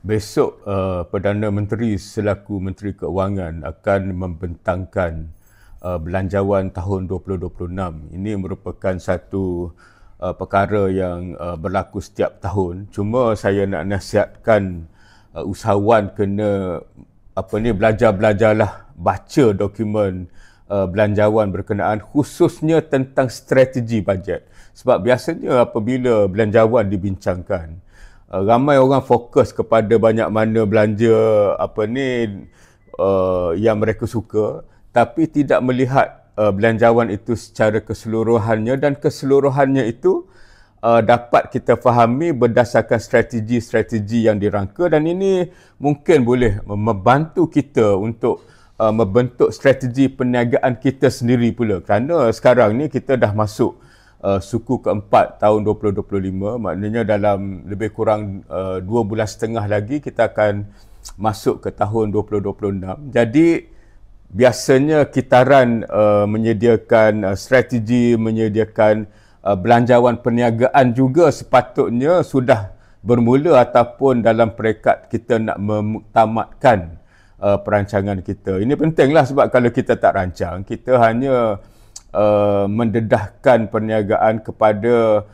Besok Perdana Menteri selaku Menteri Keuangan akan membentangkan belanjawan tahun 2026. Ini merupakan satu perkara yang berlaku setiap tahun. Cuma saya nak nasihatkan usahawan kena belajar-belajarlah baca dokumen belanjawan berkenaan, khususnya tentang strategi bajet. Sebab biasanya apabila belanjawan dibincangkan, ramai orang fokus kepada banyak mana belanja yang mereka suka, tapi tidak melihat belanjawan itu secara keseluruhannya, dan keseluruhannya itu dapat kita fahami berdasarkan strategi-strategi yang dirangka, dan ini mungkin boleh membantu kita untuk membentuk strategi perniagaan kita sendiri pula, kerana sekarang ni kita dah masuk suku keempat tahun 2025, maknanya dalam lebih kurang 2 bulan setengah lagi kita akan masuk ke tahun 2026. Jadi biasanya kitaran menyediakan strategi, menyediakan belanjawan perniagaan juga sepatutnya sudah bermula ataupun dalam peringkat kita nak mentamatkan perancangan kita. Ini pentinglah, sebab kalau kita tak rancang, kita hanya mendedahkan perniagaan kepada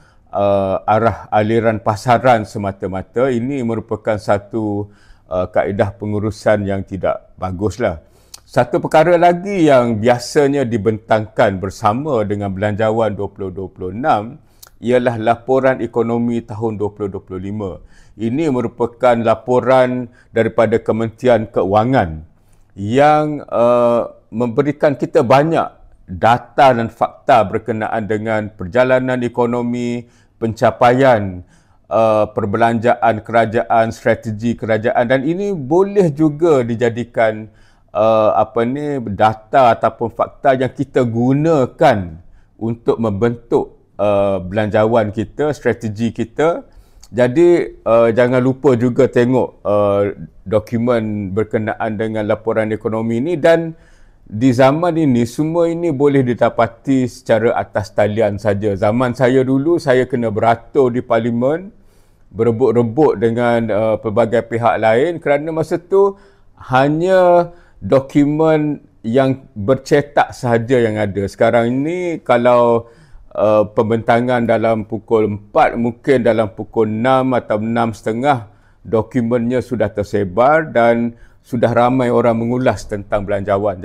arah aliran pasaran semata-mata. Ini merupakan satu kaedah pengurusan yang tidak baguslah. Satu perkara lagi yang biasanya dibentangkan bersama dengan belanjawan 2026 ialah laporan ekonomi tahun 2025. Ini merupakan laporan daripada Kementerian Keuangan yang memberikan kita banyak data dan fakta berkenaan dengan perjalanan ekonomi, pencapaian perbelanjaan kerajaan, strategi kerajaan, dan ini boleh juga dijadikan data ataupun fakta yang kita gunakan untuk membentuk belanjawan kita, strategi kita. Jadi jangan lupa juga tengok dokumen berkenaan dengan laporan ekonomi ini, dan di zaman ini, semua ini boleh didapati secara atas talian saja. Zaman saya dulu, saya kena beratur di parlimen, berebut-rebut dengan pelbagai pihak lain, kerana masa tu hanya dokumen yang bercetak sahaja yang ada. Sekarang ini, kalau pembentangan dalam pukul 4, mungkin dalam pukul 6 atau 6.30, dokumennya sudah tersebar dan sudah ramai orang mengulas tentang belanjawan.